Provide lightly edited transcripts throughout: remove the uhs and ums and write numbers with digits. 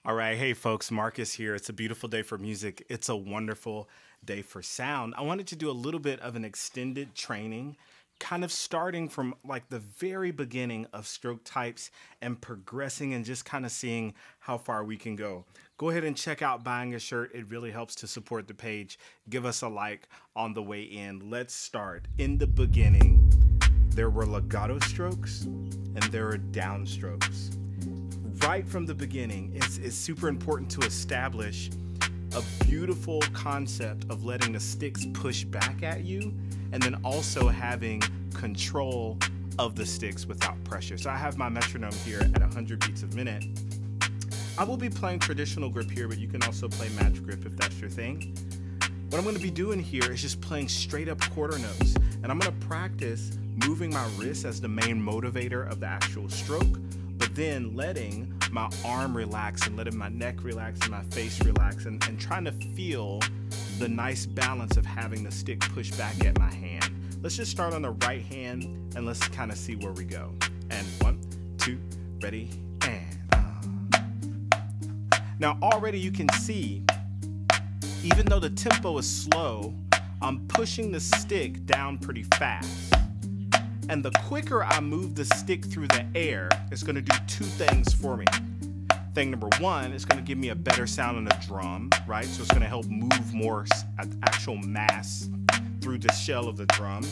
All right, hey folks, Marcus here. It's a beautiful day for music. It's a wonderful day for sound. I wanted to do a little bit of an extended training, kind of starting from like the very beginning of stroke types and progressing and just kind of seeing how far we can go. Go ahead and check out buying a shirt. It really helps to support the page. Give us a like on the way in. Let's start. In the beginning, there were legato strokes and there are down strokes. Right from the beginning, it's super important to establish a beautiful concept of letting the sticks push back at you and then also having control of the sticks without pressure. So I have my metronome here at 100 beats a minute. I will be playing traditional grip here, but you can also play match grip if that's your thing. What I'm going to be doing here is just playing straight up quarter notes, and I'm going to practice moving my wrist as the main motivator of the actual stroke, but then letting my arm relax and letting my neck relax and my face relax and trying to feel the nice balance of having the stick push back at my hand. Let's just start on the right hand and let's kind of see where we go. And 1, 2, ready, and Now already you can see, even though the tempo is slow, I'm pushing the stick down pretty fast. And the quicker I move the stick through the air, it's going to do two things for me. Thing number one, it's going to give me a better sound on the drum, right? So it's going to help move more actual mass through the shell of the drum.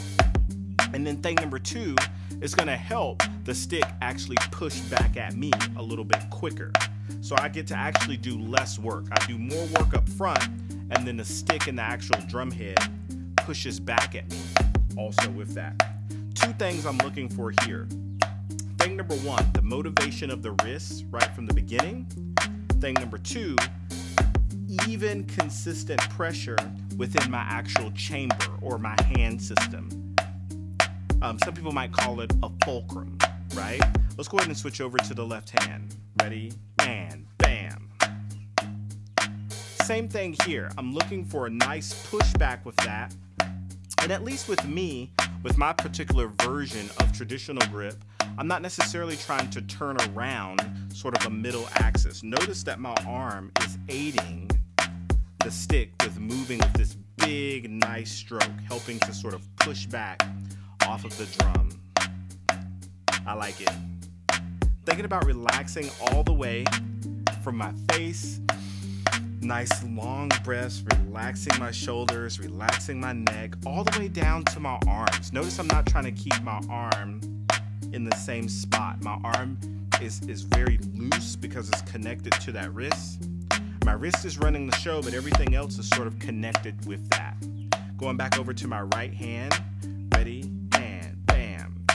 And then thing number two, it's going to help the stick actually push back at me a little bit quicker. So I get to actually do less work. I do more work up front, and then the stick and the actual drum head pushes back at me also with that. Two things I'm looking for here. Thing number one, the motivation of the wrists right from the beginning. Thing number two, even consistent pressure within my actual chamber or my hand system. Some people might call it a fulcrum, right? Let's go ahead and switch over to the left hand. Ready, and bam. Same thing here. I'm looking for a nice pushback with that. And at least with me, with my particular version of traditional grip, I'm not necessarily trying to turn around sort of a middle axis. Notice that my arm is aiding the stick with moving with this big, nice stroke, helping to sort of push back off of the drum. I like it. Thinking about relaxing all the way from my face, nice long breaths, relaxing my shoulders, relaxing my neck, all the way down to my arms. Notice I'm not trying to keep my arm in the same spot. My arm is very loose because it's connected to that wrist. My wrist is running the show, but everything else is sort of connected with that. Going back over to my right hand, ready, and bam.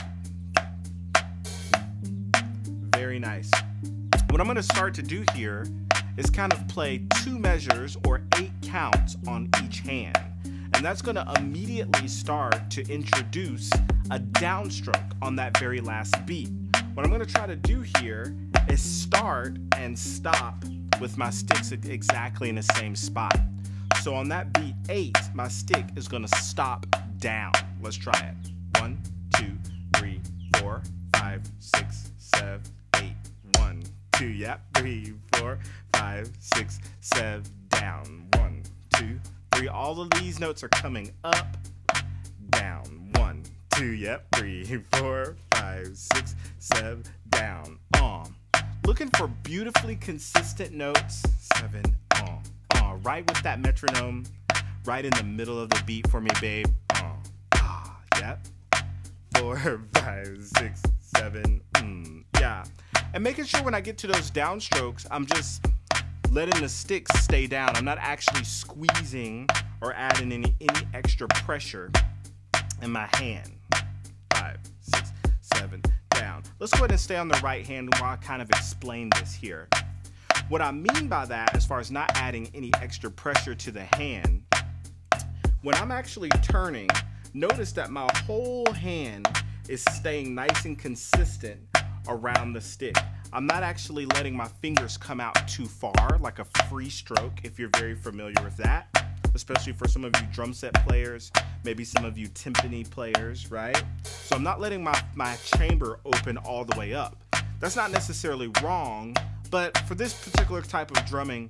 Very nice. What I'm going to start to do here is kind of play 2 measures or 8 counts on each hand. And that's going to immediately start to introduce a downstroke on that very last beat. What I'm going to try to do here is start and stop with my sticks exactly in the same spot. So on that beat 8, my stick is going to stop down. Let's try it. 1, 2, 3, 4, 5, 6, 7, 8. 1, 2, yep. 3, 4, 5, 6, 7, down. 1, 2, 3. All of these notes are coming up, down. 1, 2, yep. 3, 4, 5, 6, 7, down. Looking for beautifully consistent notes. 7, right with that metronome, right in the middle of the beat for me, babe. Yep. 4, 5, 6, 7, yeah. And making sure when I get to those downstrokes, I'm just letting the sticks stay down. I'm not actually squeezing or adding any extra pressure in my hand. 5, 6, 7, down. Let's go ahead and stay on the right hand while I kind of explain this here. What I mean by that, as far as not adding any extra pressure to the hand, when I'm actually turning, notice that my whole hand is staying nice and consistent around the stick. I'm not actually letting my fingers come out too far, like a free stroke, if you're very familiar with that, especially for some of you drum set players, maybe some of you timpani players, right? So I'm not letting my chamber open all the way up. That's not necessarily wrong, But for this particular type of drumming,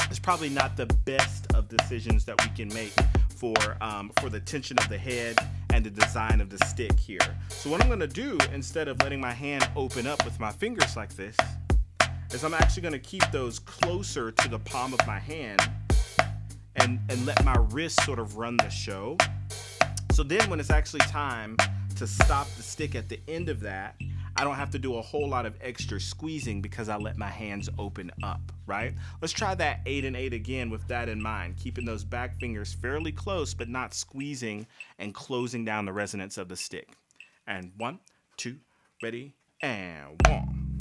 it's probably not the best of decisions that we can make for the tension of the head and the design of the stick here. So what I'm gonna do, instead of letting my hand open up with my fingers like this, is I'm actually gonna keep those closer to the palm of my hand and let my wrist sort of run the show. So then when it's actually time to stop the stick at the end of that, I don't have to do a whole lot of extra squeezing because I let my hands open up, right? Let's try that 8 and 8 again with that in mind, keeping those back fingers fairly close, but not squeezing and closing down the resonance of the stick. And 1, 2, ready, and 1,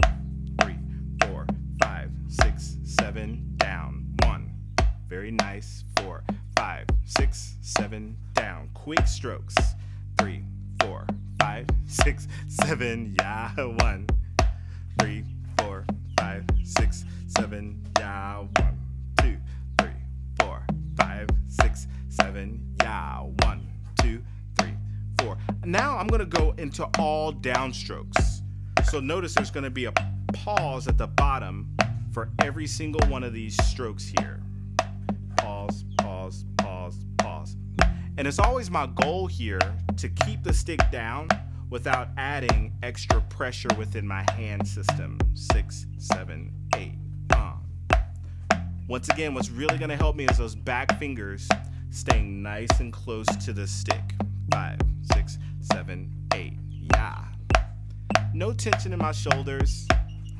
3, 4, 5, 6, 7, down, 1. Very nice, 4, 5, 6, 7, down. Quick strokes, 3, 4, 5, 6, 7, yeah, 1, 3, 4, 5, 6, 7, yeah, 1, 2, 3, 4, 5, 6, 7, yeah, 1, 2, 3, 4. Now I'm gonna go into all downstrokes. So notice there's gonna be a pause at the bottom for every single one of these strokes here. Pause, pause, pause, pause. And it's always my goal here to keep the stick down without adding extra pressure within my hand system. 6, 7, 8. Once again, what's really gonna help me is those back fingers staying nice and close to the stick. 5, 6, 7, 8. Yeah. No tension in my shoulders.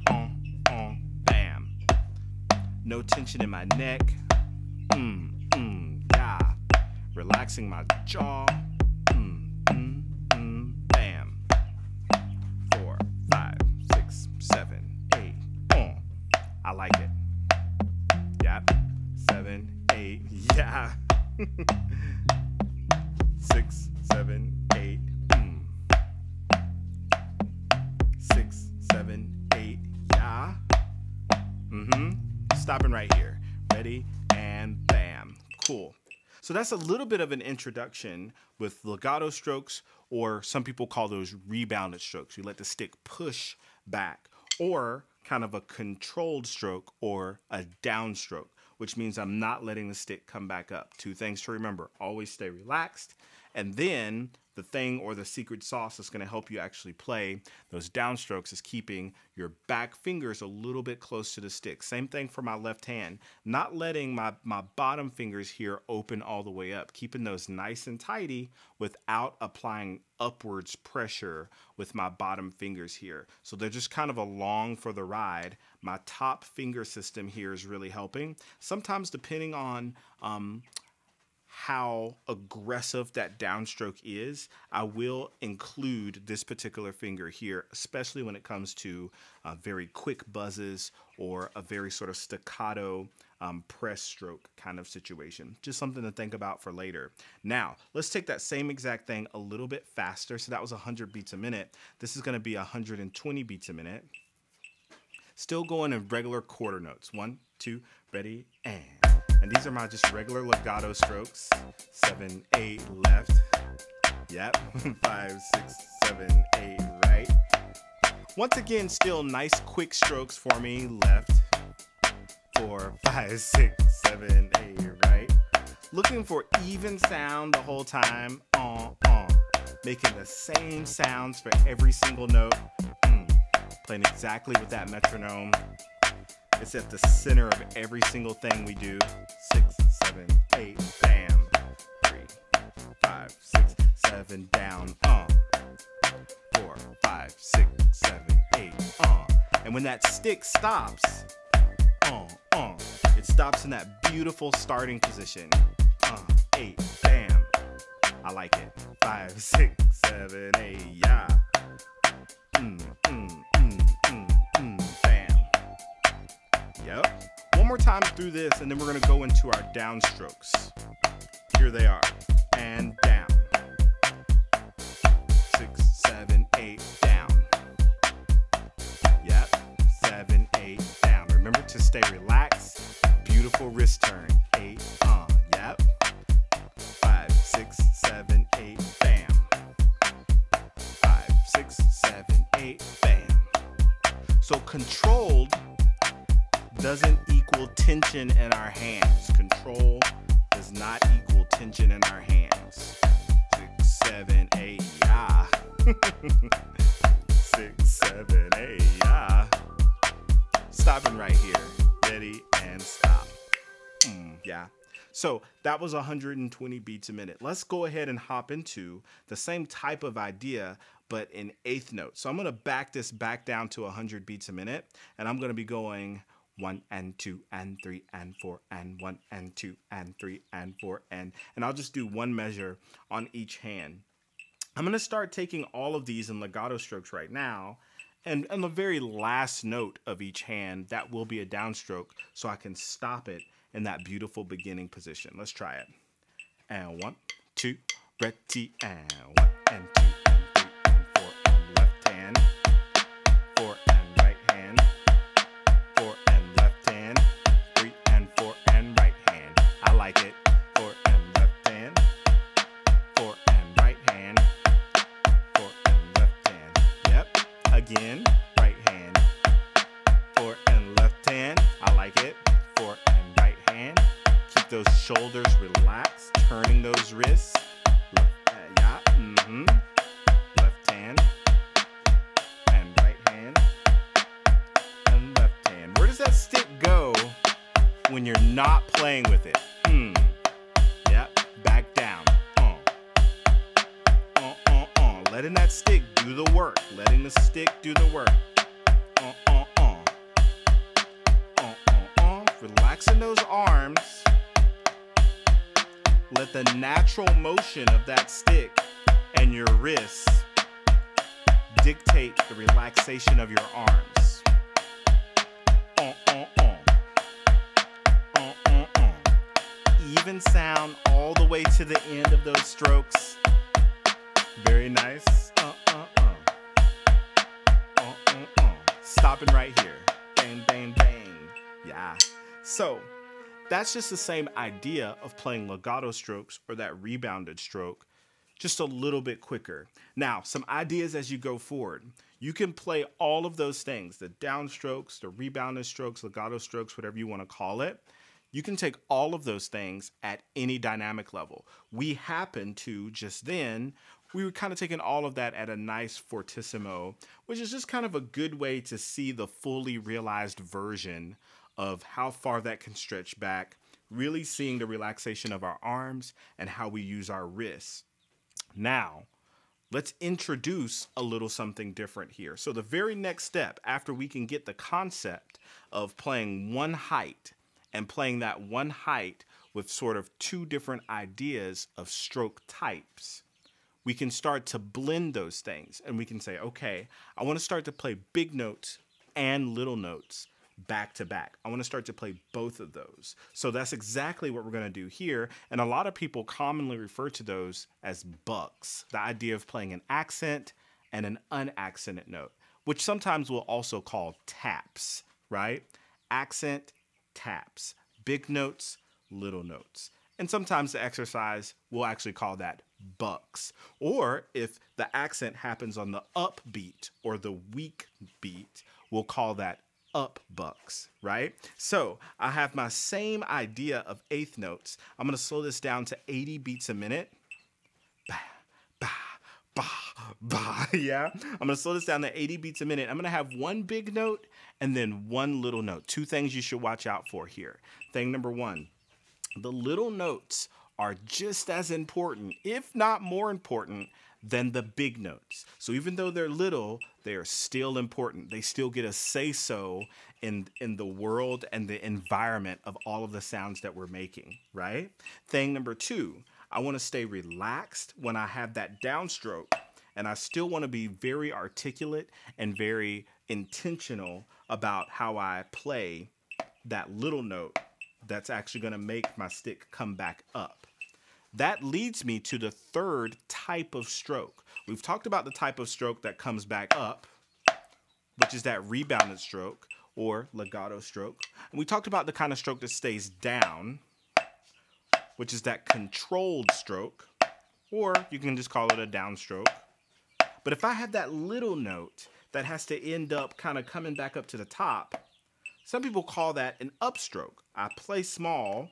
Bam. No tension in my neck. Yeah. Relaxing my jaw. Bam. 4, 5, 6, 7, 8. I like it. Yep. 7, 8. Yeah. 6, 7, 8. 6, 7, 8. Yeah. Stopping right here. Ready, and bam. Cool. So that's a little bit of an introduction with legato strokes, or some people call those rebounded strokes. You let the stick push back, or kind of a controlled stroke or a downstroke, which means I'm not letting the stick come back up. 2 things to remember: always stay relaxed, and then the thing or the secret sauce that's going to help you actually play those downstrokes is keeping your back fingers a little bit close to the stick. Same thing for my left hand, not letting my bottom fingers here open all the way up, keeping those nice and tidy without applying upwards pressure with my bottom fingers here. So they're just kind of along for the ride. My top finger system here is really helping. Sometimes, depending on how aggressive that downstroke is, I will include this particular finger here, especially when it comes to very quick buzzes or a very sort of staccato press stroke kind of situation. Just something to think about for later. Now, let's take that same exact thing a little bit faster. So that was 100 beats a minute. This is going to be 120 beats a minute. Still going in regular quarter notes. 1, 2, ready, and these are my just regular legato strokes. 7, 8, left. Yep. 5, 6, 7, 8, right. Once again, still nice quick strokes for me. Left. 4, 5, 6, 7, 8, right. Looking for even sound the whole time. Making the same sounds for every single note. Playing exactly with that metronome. It's at the center of every single thing we do. 6, 7, 8, bam. 3, 5, 6, 7, down. 4, 5, 6, 7, 8. And when that stick stops, it stops in that beautiful starting position. 8, bam. I like it. 5, 6, 7, 8, yeah. Bam. Yep. One more time through this, and then we're gonna go into our downstrokes. Here they are. And down. 6, 7, 8, down. Yep. 7, 8, down. Remember to stay relaxed. Beautiful wrist turn. 8, yep. 5, 6, 7, 8, bam. 5, 6, 7, 8, bam. So controlled doesn't equal tension in our hands. Control does not equal tension in our hands. 6, 7, 8, yeah. 6, 7, 8, yeah. Stopping right here. Ready and stop. Yeah. So that was 120 beats a minute. Let's go ahead and hop into the same type of idea, but in eighth note. So I'm going to back this back down to 100 beats a minute, and I'm going to be going 1 and 2 and 3 and 4 and 1 and 2 and 3 and 4 and I'll just do one measure on each hand. I'm going to start taking all of these in legato strokes right now, and on the very last note of each hand, that will be a downstroke, so I can stop it in that beautiful beginning position. Let's try it. And 1, 2, ready, and 1 and 2 and 3 and 4 and left hand, 4 and right hand, 4 and left hand, 3 and 4 and right hand. I like it. 4 and left hand, 4 and right hand, 4 and left hand. Yep. Again, right hand, 4 and left hand. I like it. 4 and right hand. Keep those shoulders relaxed, turning those wrists. Yeah. Left hand and right hand and left hand. Where does that stick go when you're not playing with it? Yep. Back down. Letting that stick do the work. Letting the stick do the work. Relaxing those arms. Let the natural motion of that stick and your wrists dictate the relaxation of your arms. Even sound all the way to the end of those strokes. Very nice. Stopping right here. Bang, bang, bang. Yeah. So that's just the same idea of playing legato strokes or that rebounded stroke, just a little bit quicker. Now, some ideas as you go forward. You can play all of those things, the downstrokes, the rebounded strokes, legato strokes, whatever you want to call it. You can take all of those things at any dynamic level. We happen to just then, we were kind of taking all of that at a nice fortissimo, which is just kind of a good way to see the fully realized version of how far that can stretch back, really seeing the relaxation of our arms and how we use our wrists. Now, let's introduce a little something different here. So the very next step, after we can get the concept of playing one height and playing that one height with sort of two different ideas of stroke types, we can start to blend those things. And we can say, okay, I want to start to play big notes and little notes back to back. I want to start to play both of those. So that's exactly what we're going to do here. And a lot of people commonly refer to those as bucks, the idea of playing an accent and an unaccented note, which sometimes we'll also call taps, right? Accent, taps, big notes, little notes. And sometimes the exercise, we'll actually call that bucks. Or if the accent happens on the up beat or the weak beat, we'll call that up bucks, right? So I have my same idea of eighth notes. I'm going to slow this down to 80 beats a minute. Bah, bah, bah, bah, yeah? I'm going to slow this down to 80 beats a minute. I'm going to have one big note and then one little note. Two things you should watch out for here. Thing number one, the little notes are just as important, if not more important, than the big notes. So even though they're little, they are still important. They still get a say-so in the world and the environment of all of the sounds that we're making, right? Thing number two, I want to stay relaxed when I have that downstroke, and I still want to be very articulate and very intentional about how I play that little note that's actually going to make my stick come back up. That leads me to the third type of stroke. We've talked about the type of stroke that comes back up, which is that rebounded stroke or legato stroke. And we talked about the kind of stroke that stays down, which is that controlled stroke, or you can just call it a downstroke. But if I have that little note that has to end up kind of coming back up to the top, Some people call that an upstroke. I play small,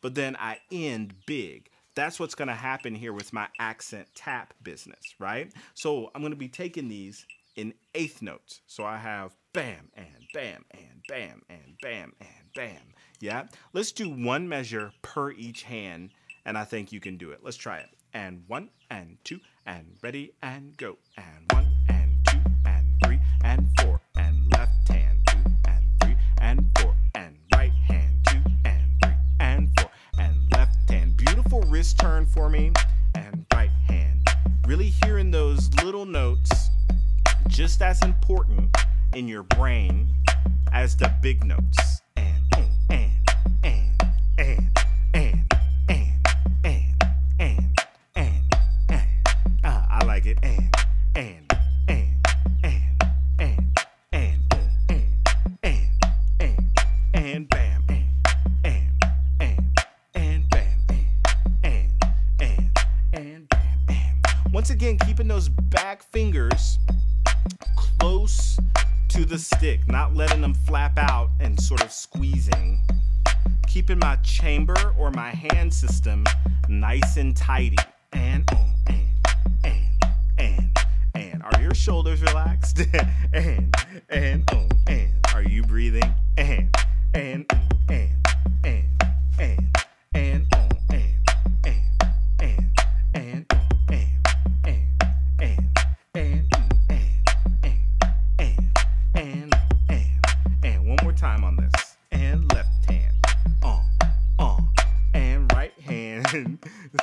but then I end big. That's what's going to happen here with my accent tap business, right? So I'm going to be taking these in eighth notes. So I have bam and bam and bam and bam and bam. Yeah. Let's do one measure per each hand, and I think you can do it. Let's try it. And 1 and 2 and ready and go. And 1 and 2 and 3 and 4 and left hand 2 and 3 and 4 and right hand 2 and 3 and 4 and left hand. Beautiful wrist turn for me and right hand. Really hearing those little notes just as important in your brain as the big notes. I like it. And bam, and bam, and bam. Once again, keeping those back fingers close to the stick, not letting them flap out and sort of squeezing. Keeping my chamber or my hand system nice and tidy. And are your shoulders relaxed? and are you breathing? And one more time on this. And left hand, and right hand,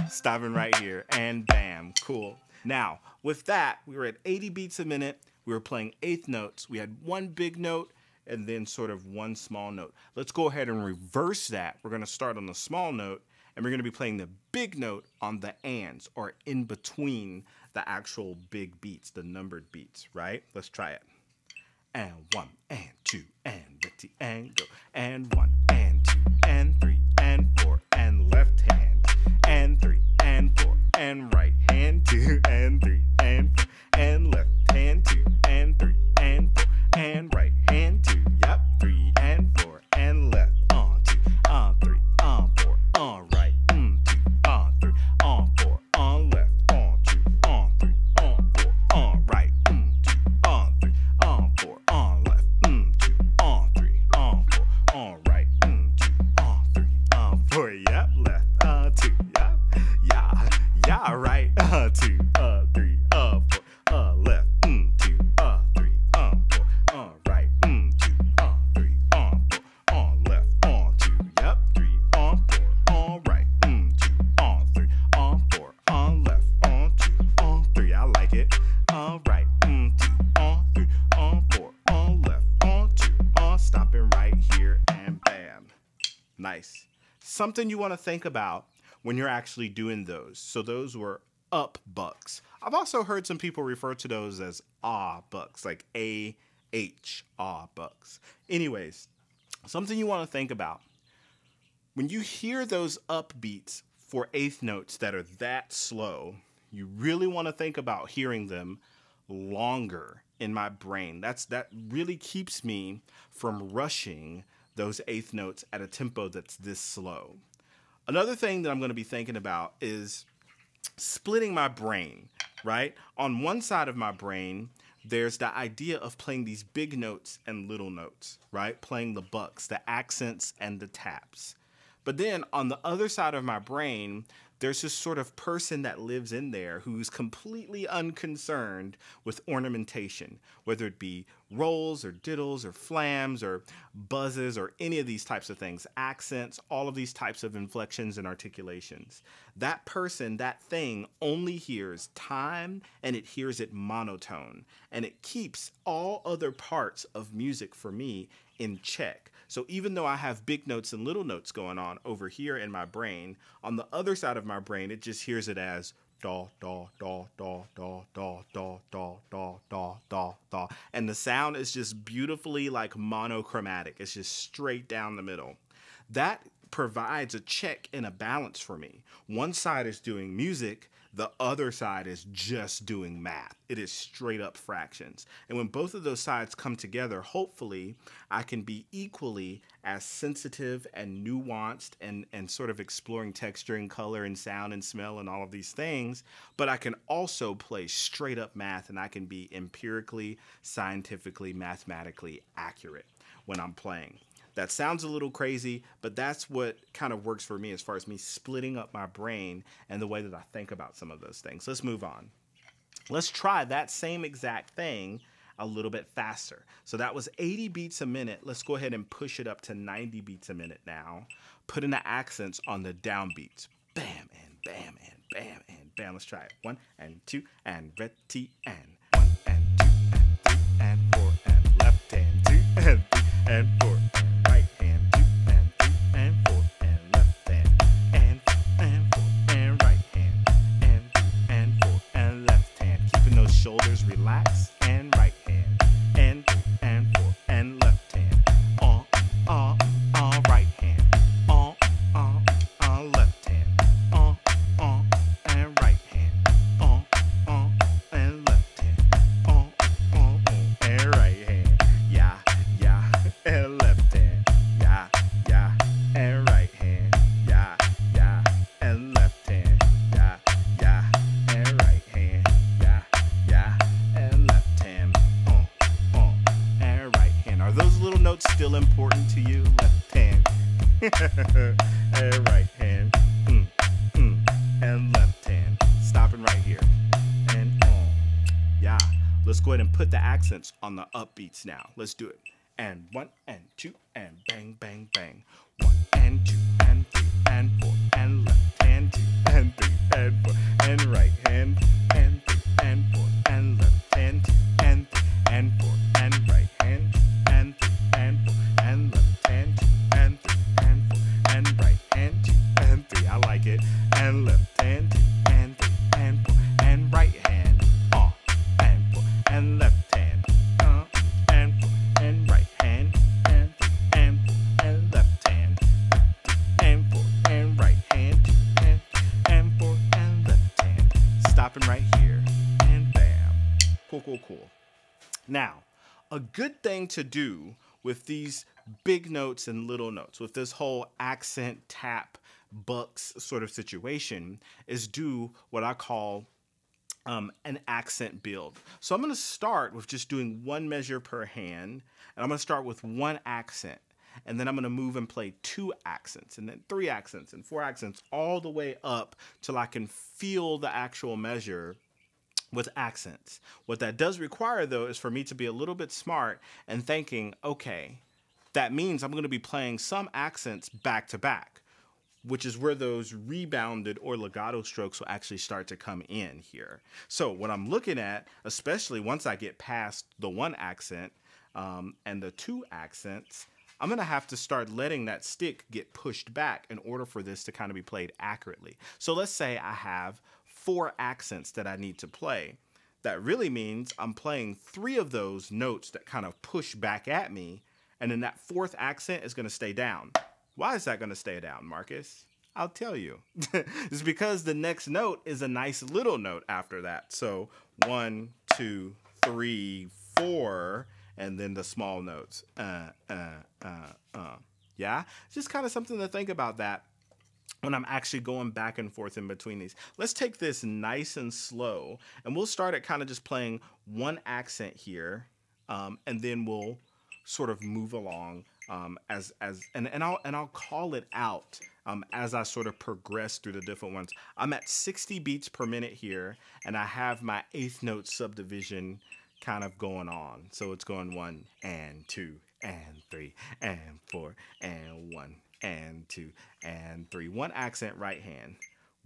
stopping right here, and bam, cool. Now, with that, we were at 80 beats a minute. We were playing eighth notes. We had one big note and then sort of one small note. Let's go ahead and reverse that. We're going to start on the small note, and we're going to be playing the big note on the ands, or in between the actual big beats, the numbered beats, right? Let's try it. And 1 and 2 and ready and go. And 1 and 2 and 3 and 4 and left hand and 3 and 4 and right hand 2 and 3 and 4 and left hand 2 and 3 and 4 and right hand 2. Yep, 3 and 4 and left on 2 on 3 on 4 on right 2 on 3 on 4 on left on 2 on 3 on 4 on right 2 on 3 on 4 on left 2 on 3 on 4 on right 2 on 3 on 4. Yep, left 2. Yep, yeah, right 2 3 4 left 2 3 4 right 2 3 4 on left 2. Yep, 3 4 on right 2 on 3 4 on left 2 3. I like it. Right 2 3 4 on left 2 stopping right here and bam. Nice. Something you want to think about when you're actually doing those. So those were up bucks. I've also heard some people refer to those as ah bucks, like A-H, ah bucks. Anyways, something you want to think about. When you hear those upbeats for eighth notes that are that slow, you really want to think about hearing them longer in my brain. That really keeps me from rushing those eighth notes at a tempo that's this slow. Another thing that I'm going to be thinking about is splitting my brain, right? On one side of my brain, there's the idea of playing these big notes and little notes, right? Playing the bucks, the accents, and the taps. But then on the other side of my brain, there's this sort of person that lives in there who's completely unconcerned with ornamentation, whether it be rolls or diddles or flams or buzzes or any of these types of things, accents, all of these types of inflections and articulations. That person, that thing only hears time, and it hears it monotone, and it keeps all other parts of music for me in check. So even though I have big notes and little notes going on over here in my brain, on the other side of my brain, it just hears it as da, da, da, da, da, da, da, da, da, da, da, da. And the sound is just beautifully like monochromatic. It's just straight down the middle. That provides a check and a balance for me. One side is doing music, The other side is just doing math. It is straight up fractions. And when both of those sides come together, hopefully I can be equally as sensitive and nuanced and sort of exploring texture and color and sound and smell and all of these things. But I can also play straight up math, and I can be empirically, scientifically, mathematically accurate when I'm playing. That sounds a little crazy, but that's what kind of works for me as far as me splitting up my brain and the way that I think about some of those things. Let's move on. Let's try that same exact thing a little bit faster. So that was 80 beats a minute. Let's go ahead and push it up to 90 beats a minute now. Put in the accents on the downbeats. Bam and bam and bam and bam. Let's try it. 1 and 2 and ready and 1 and 2 and 3 and 4 and left hand 2 and 3 and 4 and right hand 2 and 3 and 4 and left hand and 4 and right hand and 4 and left hand. Keeping those shoulders relaxed and right hand and 4 and left hand. Right hand. Left hand. And right hand. And left hand. And right hand. Yeah, and left hand. Yeah, and right hand. Yeah, and left hand. Yeah, and right hand. Yeah, and left hand. And right hand. Are those little notes still important to you? Left hand. And right hand. And left hand. Stopping right here. And yeah. Let's go ahead and put the accents on the upbeats now. Let's do it. And 1 and 2 and bang, bang, bang. 1 and 2 and 3 and 4 and left hand 2 and 3 and 4 and right hand and 3 and 4 and left hand 2 and 3 and 4 and right hand and 3 and 4 and left hand 2 and 3 and 4 and right hand 2 and 3. I like it. And left hand 2 and 3 and 4 and right hand and 4 and left hand and 4 and right hand and 3 and 4 and left hand and 4 and right hand and 4 and left hand. Stopping right here and bam. Cool. Now, a good thing to do with these big notes and little notes, with this whole accent tap bucks sort of situation, is do what I call an accent build. So I'm going to start with just doing one measure per hand, and I'm going to start with one accent, and then I'm going to move and play 2 accents, and then 3 accents, and 4 accents, all the way up till I can feel the actual measure with accents. What that does require, though, is for me to be a little bit smart and thinking, okay, that means I'm going to be playing some accents back to back, which is where those rebounded or legato strokes will actually start to come in here. So what I'm looking at, especially once I get past the 1 accent and the 2 accents, I'm going to have to start letting that stick get pushed back in order for this to kind of be played accurately. So let's say I have 4 accents that I need to play. That really means I'm playing 3 of those notes that kind of push back at me, and then that 4th accent is going to stay down. Why is that going to stay down, Marcus? I'll tell you. It's because the next note is a nice little note after that. So 1, 2, 3, 4, and then the small notes. Yeah? Just kind of something to think about that when I'm actually going back and forth in between these. Let's take this nice and slow, and we'll start at kind of just playing 1 accent here, and then we'll sort of move along and I'll call it out as I sort of progress through the different ones. I'm at 60 beats per minute here, and I have my 8th note subdivision kind of going on. So it's going 1 and 2 and 3 and 4 and 1 and 2 and 3. 1 accent right hand.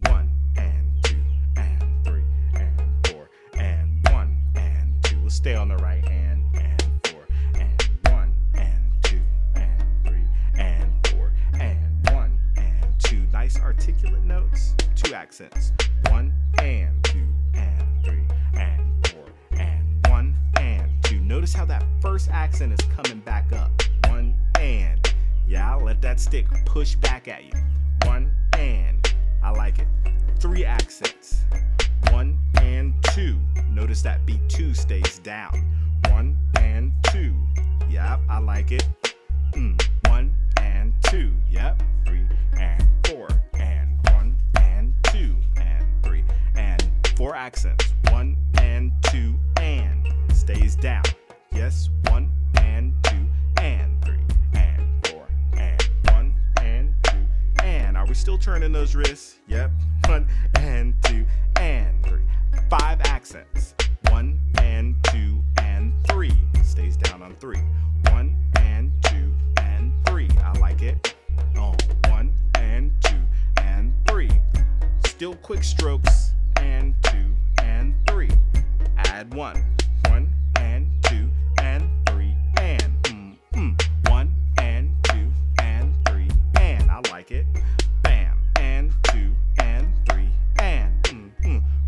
1 and 2 and 3 and 4 and 1 and 2. We'll stay on the right hand and 4 and 1 and 2 and 3 and 4 and 1 and 2. Nice articulate notes. 2 accents. 1 and 2 and 3 and 4 and 1 and 2. Notice how that first accent is coming back up. 1 and. Yeah, let that stick push back at you. 1 and. I like it. 3 accents. 1 and 2. Notice that beat 2 stays down. 1 and 2. Yep, I like it. 1 and 2. Yep. 3 and 4 and 1 and 2 and 3 and 4 accents. 1 and 2 and stays down. Yes, 1 and 2 and 3 and 4 and 1 and 2 and. Are we still turning those wrists? Yep. 1 and 2 and 3. 5 accents. 1 and 2 and 3 stays down on 3. 1 and 2 and 3. I like it. 1 and 2 and 3. Still quick strokes. And 2 and 3. Add 1. 1 and 2 and 3 and 1 and 2 and 3 and. I like it. Bam. And 2 and 3 and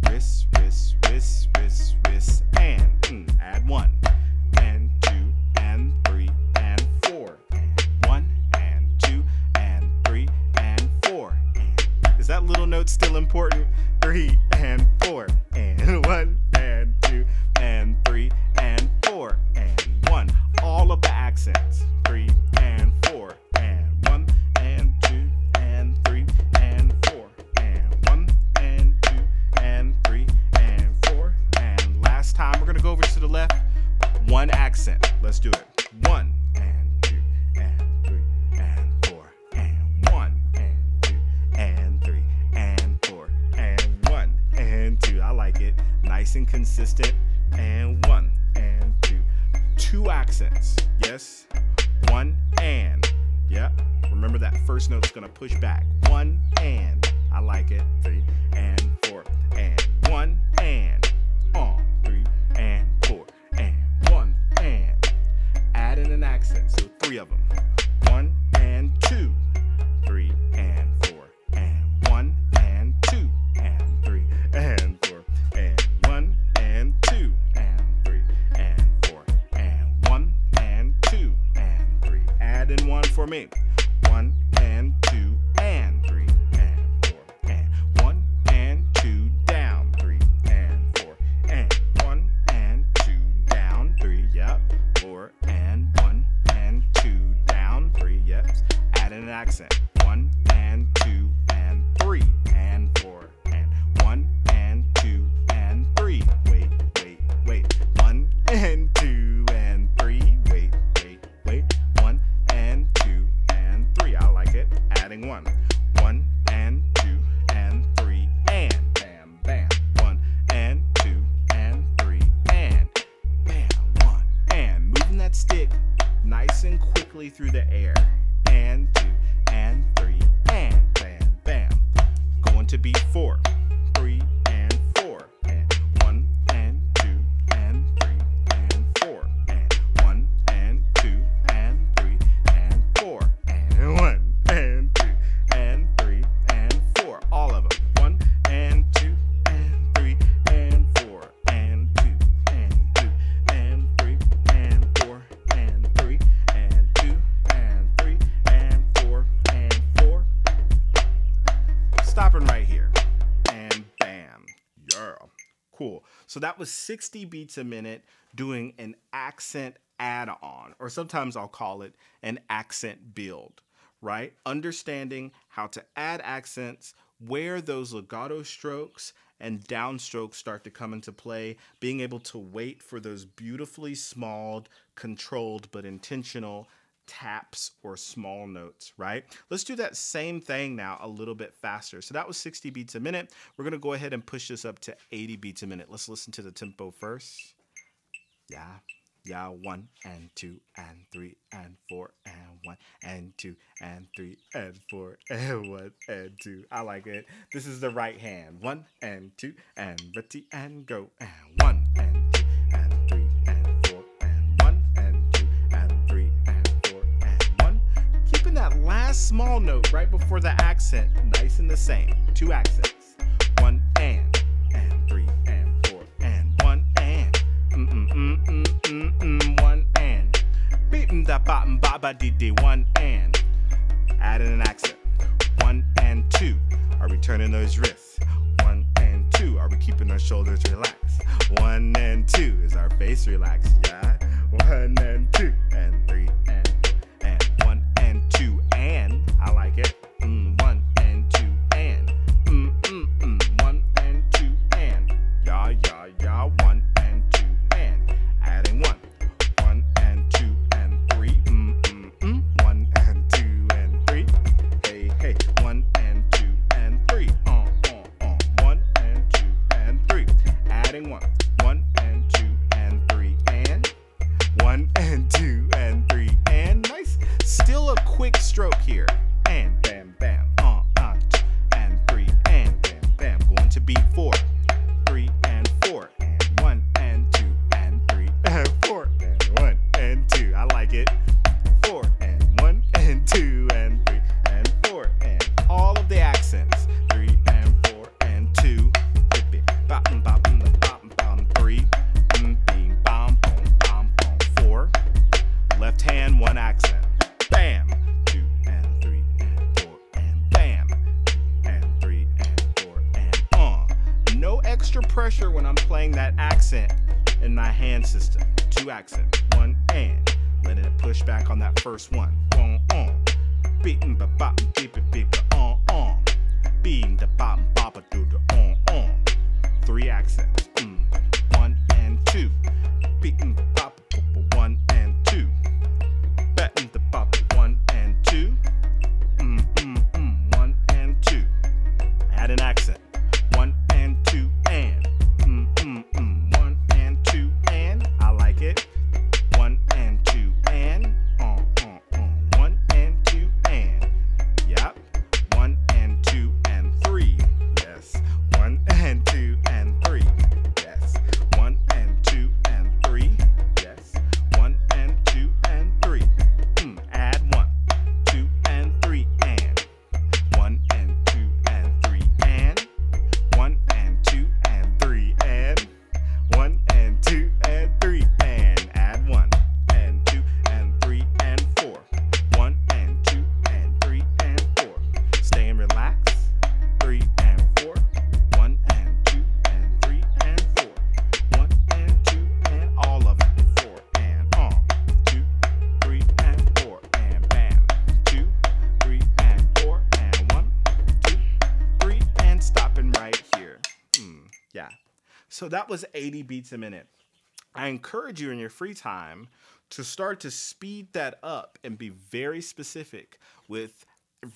wrist, wrist, wrist, wrist, wrist and add 1 and 2 and 3 and 4 and 1 and 2 and 3 and 4 and. Is that little note still important? 3 and 4 and 1 and 2 and 3 and 4 and 1. All of the accents. 3 and 4 and 1 and 2 and 3 and 4 and 1 and 2 and 3 and 4 and. Last time we're gonna go over to the left. 1 accent. Let's do it. 1 and 2 and 3 and 4 and 1 and 2 and 3 and 4 and 1 and 2. I like it. Nice and consistent. And 1 and 2. 2 accents. Yes. 1 and. Yep. Remember that first note's gonna push back. 1 and. I like it. 3 and 4 and 1 and. 3 and 4 and 1 and. Add in an accent. So 3 of them. 1 and 2. 3 and 4 and 1 and 2 and 3 and 4 and 1 and 2 and 3 and 4 and 1 and 2 and 3. Add in 1 for me. 1 and 2 and 3 and 4 and 1 and 2 down 3 and 4 and 1 and 2 down 3. Yep. 4 and 1 and 2 down 3. Yep. Add in an accent. 1 and 2 and 3 and 4 and 1 and 2 and 3. Wait, wait, wait. 1 and 2 and 3. Wait, wait, wait. 1 and 2 and 3. I like it. Adding 1. 1 and 2 and 3 and. Bam, bam. 1 and 2 and 3 and. Bam, 1 and. Moving that stick nice and quickly through the air. And 2 and 3 and. Bam, bam. Going to beat 4. 3 and 4 and 1 and 2 and 3 and 4 and 1 and 2 and 3 and 4 and 1 and 2 and 3 and 4. All of them. 1 and 2 and 3 and 4 and 2 and 2 and 3 and 4 and 3 and 2 and 3 and 4 and 4. Stopping right here. And bam. Yeah. Cool. So that was 60 beats a minute doing an accent add-on, or sometimes I'll call it an accent build, right? Understanding how to add accents, where those legato strokes and downstrokes start to come into play, being able to wait for those beautifully small, controlled, but intentional taps or small notes, right? Let's do that same thing now a little bit faster. So that was 60 beats a minute. We're going to go ahead and push this up to 80 beats a minute. Let's listen to the tempo first. Yeah. Yeah, 1 and 2 and 3 and 4 and 1 and 2 and 3 and 4 and 1 and 2. I like it. This is the right hand. 1 and 2 and ready and go. And 1 and 2 and 3 and 4 and 1 and 2 and 3 and 4 and 1. Keeping that last small note right before the accent nice and the same. 2 accents. 1 and 3 and 4 and 1 and 1 and beating that bottom baba dee 1 and add in an accent. 1 and 2. Are we turning those wrists? 1 and 2. Are we keeping our shoulders relax. 1 and 2 is our face relax, yeah. 1 and 2 and 3 and 4 and 1 and 2 and I like it. 1 and 2 and 1 and 2 and yeah 1 and 2 and adding 1 and 2 and 3 1 and 2 and 3 hey 1 and 2 and 3 1 and 2 and 3 adding 1 and 2 and 3 and 1 and 2 and 3 and nice. Still a quick stroke here and bam bam 2 and 3 and bam bam going to beat 4 3 and 4 and 1 and 2 and 3 and 4 and 1 and 2 I like it 4 and 1 and 2 and 3 and 4 and all of the accents 3 and 4 and 2 bop bop bop 3 bing bom bom 4 left hand 1 accent bam 2 and 3 and 4 and bam 2 and 3 and 4 and no extra pressure when I'm playing that accent in my hand system. 2 accents 1 and letting it push back on that first one beating ba bop beep beep beating the bop bop do the 3 accents 1 and 2 beating the bop 1 and 2 betting the bop 1 and 2 1 and 2 add an accent 1 and 2 and 1 and 2 and I like it 1 and 2 and 1 and 2 and yep 1 and 2 and 3 yes 1 and 2 and 3 yes 1 and 2 and 3 yes 1 and 2 and 3 add 1 2 and 3 and 1 and 2 and 3 and 1 and 2 and 3 and 1 and 2 and 3 and add 1 and 2 and 3 and 4 1 and 2 and 3 and 4 staying relaxed 3 and 4 1 and 2 and 3 and 4 1 and 2 and all of it 4 and 2 3 and 4 and bam 2 3 and 4 and 1 2 3 and stopping right here. Yeah. So that was 80 beats a minute. I encourage you in your free time to start to speed that up and be very specific with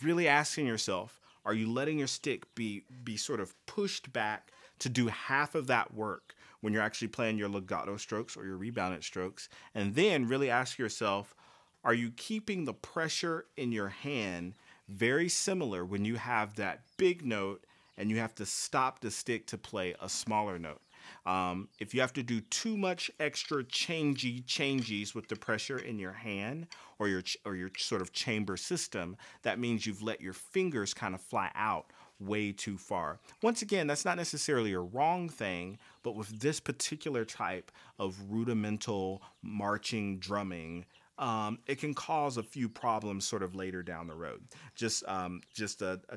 really asking yourself, are you letting your stick be sort of pushed back to do half of that work when you're actually playing your legato strokes or your rebounded strokes? And then really ask yourself, are you keeping the pressure in your hand very similar when you have that big note and you have to stop the stick to play a smaller note? If you have to do too much extra changes with the pressure in your hand or your sort of chamber system, that means you've let your fingers kind of fly out way too far. Once again, that's not necessarily a wrong thing, but with this particular type of rudimental marching drumming, it can cause a few problems sort of later down the road. Just a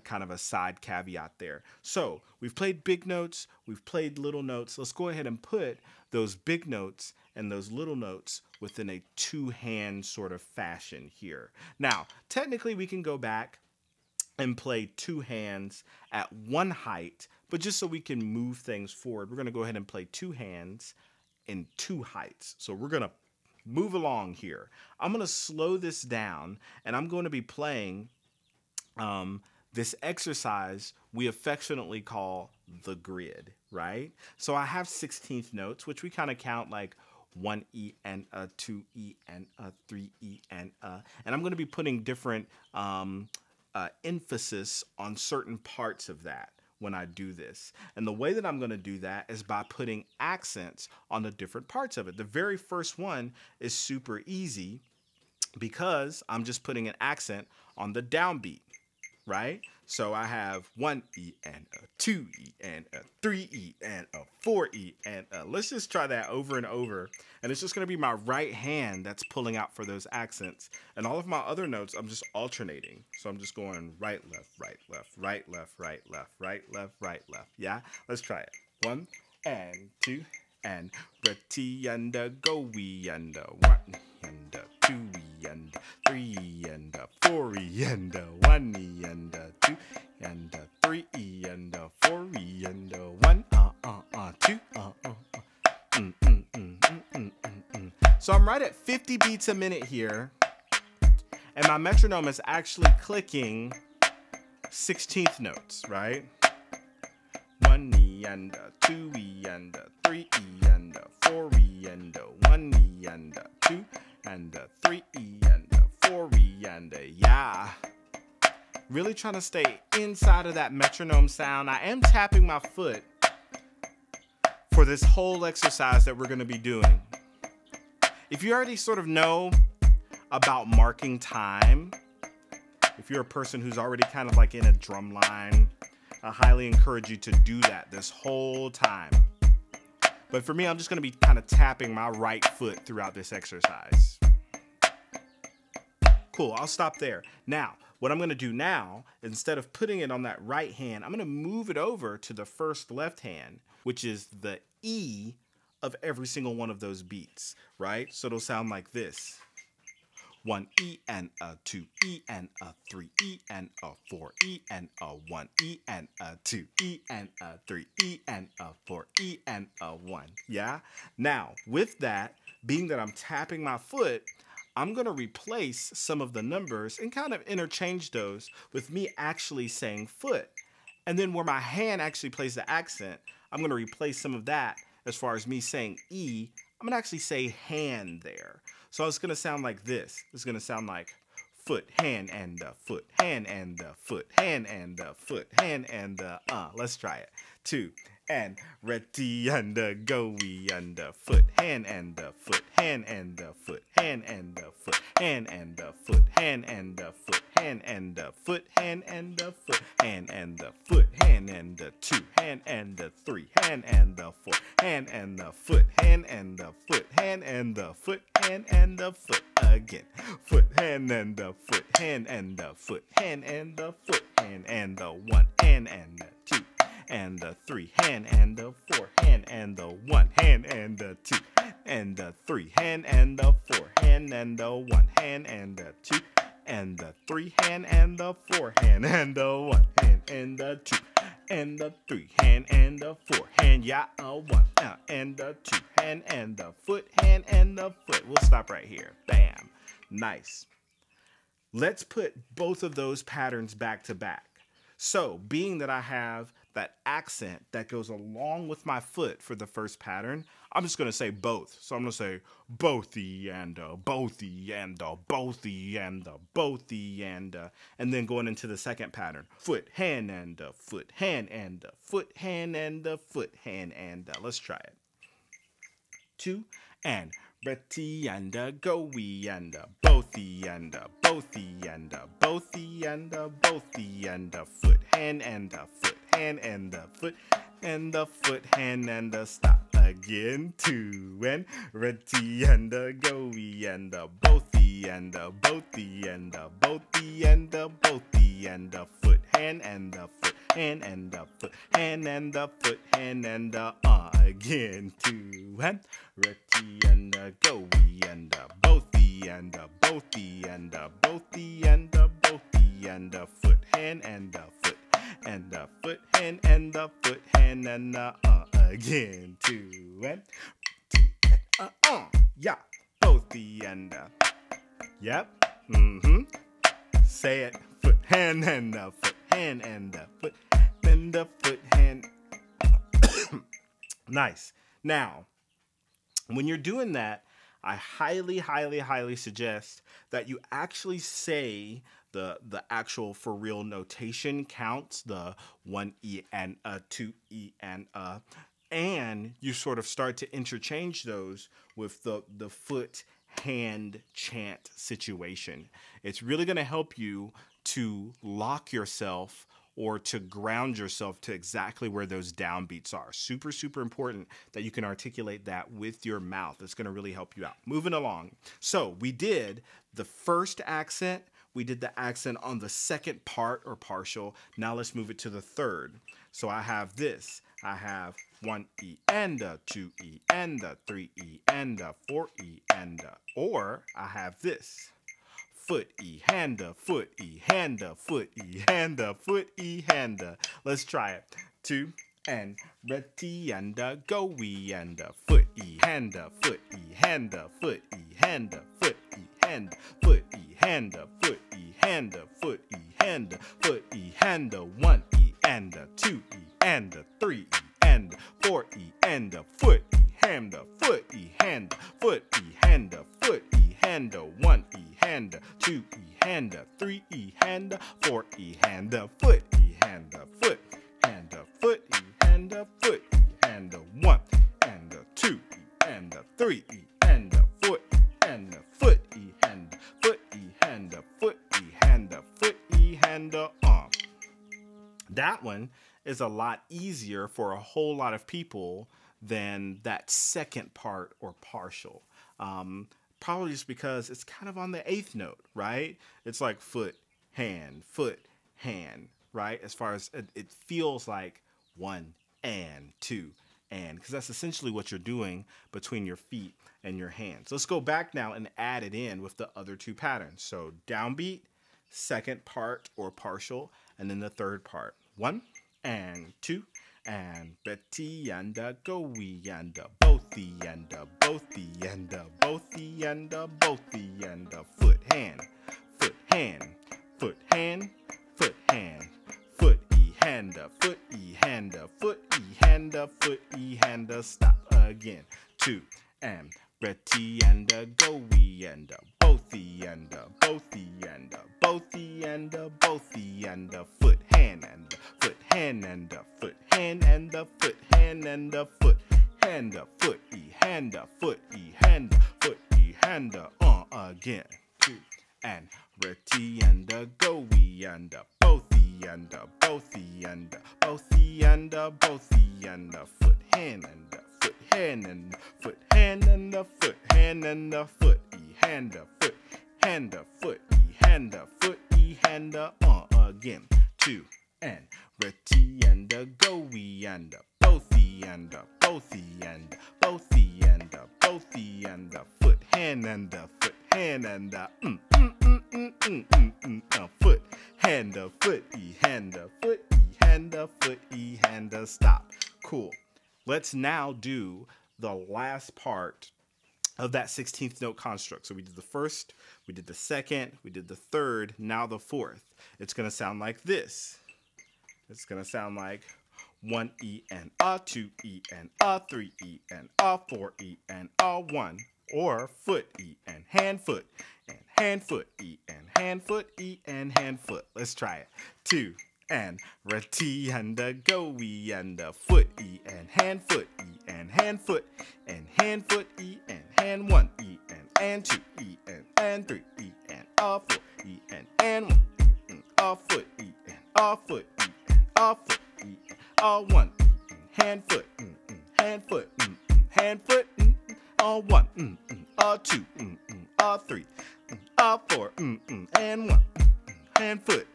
kind of a side caveat there. So we've played big notes, we've played little notes. Let's go ahead and put those big notes and those little notes within a 2-hand sort of fashion here. Now, technically we can go back and play 2 hands at 1 height, but just so we can move things forward, we're going to go ahead and play 2 hands in 2 heights. So we're going to move along here. I'm going to slow this down, and I'm going to be playing this exercise we affectionately call the grid, right? So I have 16th notes, which we kind of count like 1 E and a, 2 E and a, 3 E and a. And I'm going to be putting different emphasis on certain parts of that when I do this. And the way that I'm going to do that is by putting accents on the different parts of it. The very first one is super easy because I'm just putting an accent on the downbeat, right? So I have 1 E and a, 2 E and a, 3 E and a, 4 E and a. Let's just try that over and over. And it's just going to be my right hand that's pulling out for those accents. And all of my other notes, I'm just alternating. So I'm just going right, left, right, left, right, left, right, left, right, left, right, left. Yeah? Let's try it. 1, and 2 and ready and go we and 1 and 2 and 3 and 4 and 1 and 2 and 3 and 4 and 1 2 So I'm right at 50 beats a minute here, and my metronome is actually clicking 16th notes, right? 1 E and 2 E and 3 E and 4 E and 1 E and 2 and 3 E and 4 E and yeah. Really trying to stay inside of that metronome sound. I am tapping my foot for this whole exercise that we're going to be doing. If you already sort of know about marking time, if you're a person who's already kind of like in a drum line, I highly encourage you to do that this whole time. But for me, I'm just going to be kind of tapping my right foot throughout this exercise. Cool, I'll stop there. Now, what I'm going to do now, instead of putting it on that right hand, I'm going to move it over to the first left hand, which is the E of every single one of those beats, right? So it'll sound like this. 1 E and a 2 E and a 3 E and a 4 E and a 1 E and a 2 E and a 3 E and a 4 E and a 1. Yeah? Now, with that, being that I'm tapping my foot, I'm going to replace some of the numbers and kind of interchange those with me actually saying foot. And then where my hand actually plays the accent, I'm going to replace some of that as far as me saying E. I'm going to actually say hand there. So it's going to sound like this. It's going to sound like foot, hand, and foot, hand, and foot, hand, and foot, hand, and let's try it. 2 and ready and go we and foot, hand, and foot, hand, and foot, hand, and foot, hand, and foot, hand, and foot, hand, and foot, hand, and foot, hand, and foot, hand, and 2, hand, and 3, hand, and 4, hand, and foot, hand, and foot, hand, and foot, hand, and foot again. Foot, hand, and foot, hand, and foot, hand, and foot, hand, and 1, hand, and 2, and 3, hand, and 4, hand, and 1, hand, and 2, and 3, hand, and 4, hand, and 1, hand, and 2, and 3, hand, and 4, hand, and 1, hand, and 2, and 3, hand, and 4, hand, yeah, 1, and 2, hand, and foot, hand, and foot. We'll stop right here. Bam. Nice. Let's put both of those patterns back to back. So, being that I have that accent that goes along with my foot for the first pattern, I'm just going to say both. So I'm going to say bothy and bothy and bothy and bothy and then going into the second pattern. Foot, hand, and foot, hand, and foot, hand, and foot, hand, and let's try it. 2 and ready and go we and bothy and bothy and bothy and bothy and foot, hand, and foot, hand, and foot, and the foot, hand, and stop again. 2 and ready and go we and bothy and bothy and bothy and bothy and foot, hand, and foot, hand, and foot, hand, and foot, hand, and again. 2 and ready and go we and bothy and bothy and bothy and bothy and foot, hand, and foot, and foot, hand, and foot, hand, and again. 2 and yeah, bothy and yep, say it. Foot, hand, and foot, hand, and foot, and foot, hand. Nice. Now, when you're doing that, I highly, highly, highly suggest that you actually say the actual for real notation counts, the 1 E and a, 2 E and you sort of start to interchange those with the foot hand chant situation. It's really going to help you to lock yourself or to ground yourself to exactly where those downbeats are. Super, super important that you can articulate that with your mouth. It's going to really help you out. Moving along. So we did the first accent, we did the accent on the second part or partial. Now let's move it to the third. So I have this. I have 1E and a 2E and a 3E and a 4E and a, or I have this. Foot E, hand a, foot E, hand a, foot E, hand a, foot E, hand a. Let's try it. 2 and ready and a, go we and a, foot E, hand a, foot E, hand a, foot E, hand a, foot E, hand a, foot E, hand a, foot E, hand a, foot E, hand a, foot E, hand a, 1E and a 2E and a 3E and a 4E and a foot E, hand a, foot E, hand a, foot E, hand a, foot E, hand a, 1E, hand a, 2E, hand a, 3E, hand a, 4E, hand a, foot E, hand a, foot, hand a, foot E, hand a, foot E, hand a, 1, and a 2E, and a 3E, and a foot E, and a foot E, hand a, foot E, hand a, foot E, hand a, foot E, hand a, That one is a lot easier for a whole lot of people than that second part or partial. Probably just because it's kind of on the eighth note, right? It's like foot, hand, right? As far as it feels like 1 and 2 and, because that's essentially what you're doing between your feet and your hands. Let's go back now and add it in with the other two patterns. So downbeat, second part or partial, and then the third part. 1 and 2 and Betty and a go we and a both the and a both the and a both the and a both the and a foot hand, foot hand, foot hand, foot hand, foot E hand a, foot E hand a, foot E hand a, foot E hand a, stop again. 2 and Betty and a go we and a both the and a both the and a both the and a both the and a foot hand and a foot hand and a foot hand and a foot hand and a foot hand a, foot E hand a, foot E hand a, foot E hand a, again. 2 and Betty and a go we and a both the and a both the and a both the and a both the and a foot hand and a foot hand and a foot hand and a foot hand and a foot E hand a, foot hand a, foot E hand a, foot E hand a, again. 2 and Betty and a go we and a both the and a both the and a both the and a both the and a foot hand and a foot hand and a foot hand a, foot E hand a, foot E hand a, foot E hand a, stop. Cool. Let's now do the last part of that 16th note construct. So we did the first, we did the second, we did the third, now the fourth. It's going to sound like this. It's going to sound like 1E and a, 2E and a, 3E and a, 4E and a, 1. Or foot E and hand foot E and hand foot E and hand foot. Let's try it. 2 and ready and a go we and a foot E and hand foot E and hand foot E and hand 1 E and 2 E and 3 E and a 4 E and 1 a foot E and a foot E and a foot E and a 1 E and hand foot hand foot hand foot a 1 a 2 a 3 a 4 and 1 hand foot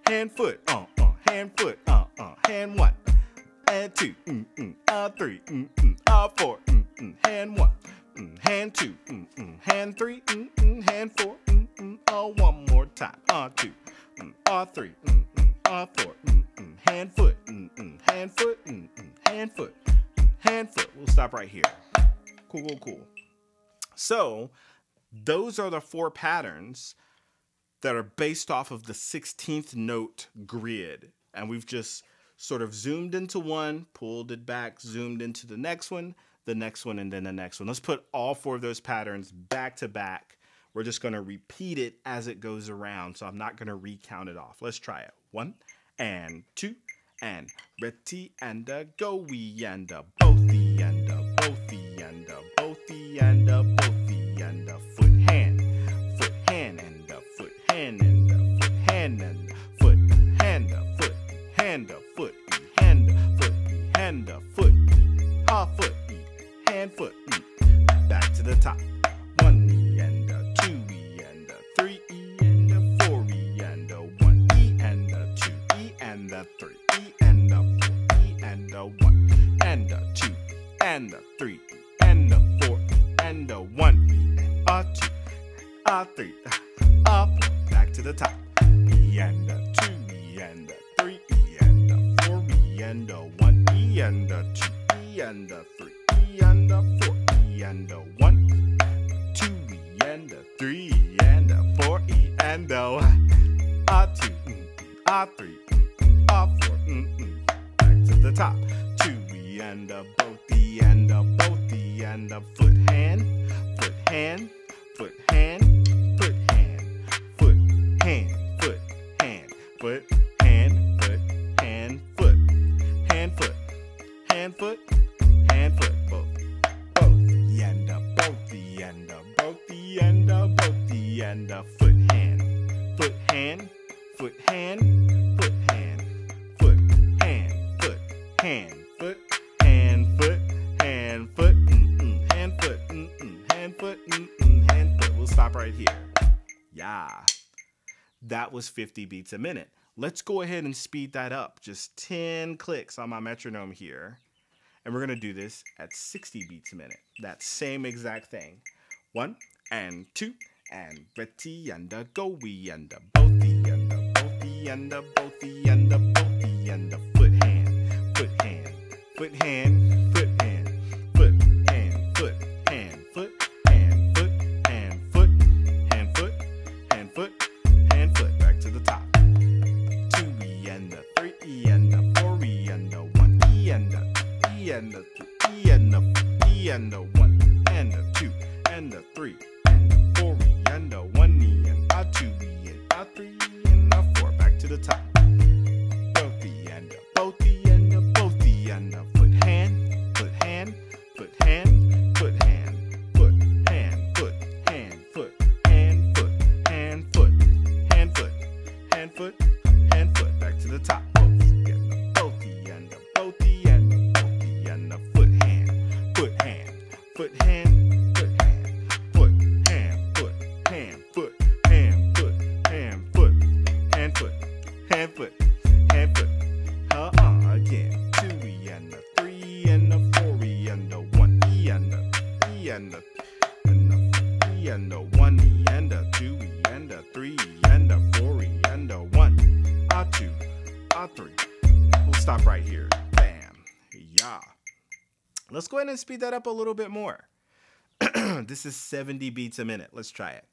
hand foot hand foot hand 1 and 2 a 3 a 4 hand 1 hand 2 hand 3 hand 4 one more time 2 3 4 hand foot hand foot hand foot hand foot. We'll stop right here. Cool. So those are the 4 patterns that are based off of the 16th note grid. And we've just sort of zoomed into one, pulled it back, zoomed into the next one, and then the next one. Let's put all 4 of those patterns back to back. We're just going to repeat it as it goes around. So I'm not going to recount it off. Let's try it. 1 and 2 and ready and a go we and a both the and a both the and a both the and a both the and a foot hand and a foot hand and a foot hand and a foot hand a foot hand a foot hand a foot hand a foot a foot hand foot back to the top. 1 E and a 2 E and a 3 E and a 4 three, E and a four, E and a one, and a two, and a three, and a four, and a one, E, a two, a three, a four, back to the top. E and a two, E and a three, E and a four, E and a one, E and a two, E and a three, E and a four, E and a one, two, E and a three, E and a four, E and a one, a two, a three, a four, back to the top. Two, E and a both, E and a both, E and a foot, hand, foot, hand, foot, hand, foot, hand, foot, hand, foot, hand, foot, hand, foot, hand, foot, hand, foot, hand, foot, hand, foot, both, E and a both, E and a both, E and a both, E and a foot, hand, foot, hand, foot, hand, foot, hand, foot, hand, foot, hand, foot, hand, foot, hand, foot, hand, foot, hand, foot, hand, foot. We'll stop right here. Yeah. That was 50 beats a minute. Let's go ahead and speed that up. Just 10 clicks on my metronome here. And we're going to do this at 60 beats a minute. That same exact thing. 1 and 2 and ready and a go, we and a both, E and a both, E and a both, E and a both, E and a foot, hand, foot, hand, foot, hand, foot, hand, foot, hand, foot, hand, foot, hand, foot, hand, foot, hand, foot, hand, foot, hand, foot, back to the top. 2 E and a 3 E and a 4 E and a 1 E and a E and a 3 E and a E and a 1 and a 2 and a 3 and a 4 E and a 1 E and a 2 E and a 3 and a 4, back to the top. Both E and a both E and a both E and a foot, hand, foot, hand, foot, hand, foot, hand, foot, hand, foot, hand, foot, hand, foot, hand, foot, hand, foot, hand, foot, hand, foot, back to the top. Both E and a both E and a both E and a foot, hand, foot, hand, foot, hand, foot, hand, foot, hand, foot, hand, foot, hand, foot, hand, foot, hand, foot, hand, foot, hand, foot. Again. 2 E and a 3 and a 4 E and a 1 E and a E and a E and a 1 E and a 2 E and a 3 E and a 4 E and a 1 a 2 a 3. We'll stop right here. Bam. Yeah. Let's go ahead and speed that up a little bit more. This is 70 beats a minute. Let's try it.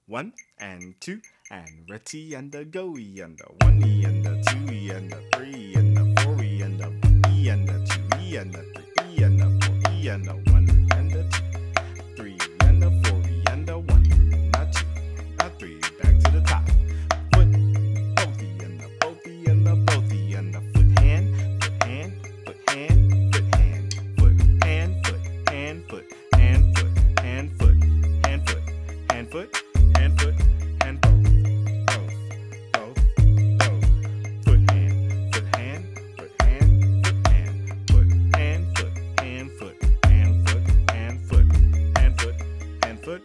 1 and 2 and ready and a go, E and a 1 E and a 2 E and a 3 E and a 4 E and a E and a 2 E and a 3 E and a 4 E and a 1 and a 2 3 E and a 4 E and a 1 and a 2 a 3, back to the top. Foot, both E and a both E and a both E and a foot, hand, foot, hand, foot, hand, foot, hand, foot, hand, foot, hand, foot, hand, foot, hand, foot, hand, foot, hand, foot, hand, foot, and both, foot, hand, foot, hand, foot, hand, foot, hand, foot, hand, foot, hand, foot, hand, foot, hand, foot, hand, foot, hand, foot,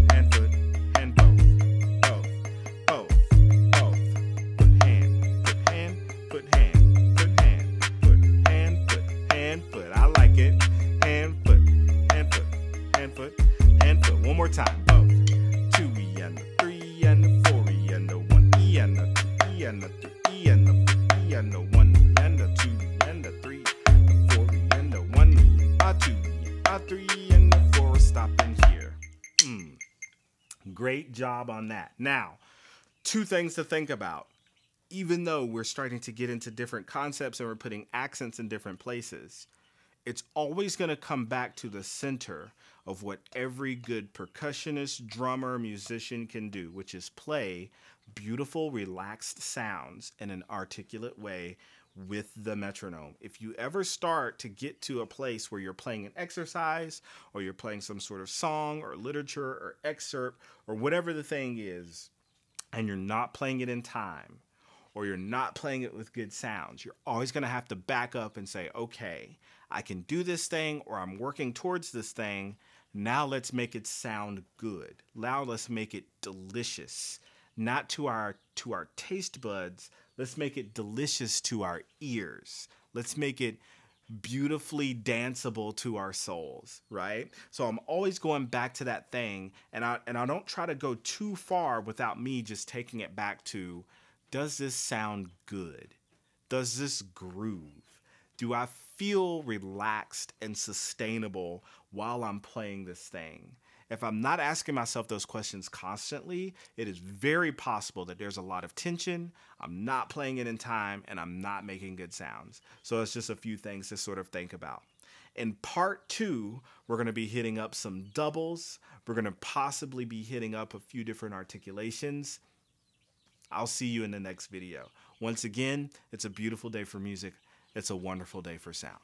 hand, foot, and both, foot, hand, foot, hand, foot, hand, foot, hand, foot, hand, foot. I like it. Hand, foot, hand, foot, hand, foot, hand, foot. One more time. Both. 2 E and a 3 and a 4 E and a 1 E and a 2 E and a 3 E and a 4 E and a 1 E and a 2 E and a 3 a 4 E and a 1 E a 2 E a 3 and a 4. Stopping here. Great job on that. Now, 2 things to think about. Even though we're starting to get into different concepts and we're putting accents in different places, it's always going to come back to the center of what every good percussionist, drummer, musician can do, which is play beautiful, relaxed sounds in an articulate way with the metronome. If you ever start to get to a place where you're playing an exercise or you're playing some sort of song or literature or excerpt or whatever the thing is, and you're not playing it in time, or you're not playing it with good sounds, you're always going to have to back up and say, okay, I can do this thing, or I'm working towards this thing. Now let's make it sound good. Now let's make it delicious. Not to our taste buds. Let's make it delicious to our ears. Let's make it beautifully danceable to our souls, right? So I'm always going back to that thing, and I don't try to go too far without me just taking it back to, does this sound good? Does this groove? Do I feel relaxed and sustainable while I'm playing this thing? If I'm not asking myself those questions constantly, it is very possible that there's a lot of tension, I'm not playing it in time, and I'm not making good sounds. So it's just a few things to sort of think about. In part 2, we're going to be hitting up some doubles. We're going to possibly be hitting up a few different articulations. I'll see you in the next video. Once again, it's a beautiful day for music. It's a wonderful day for sound.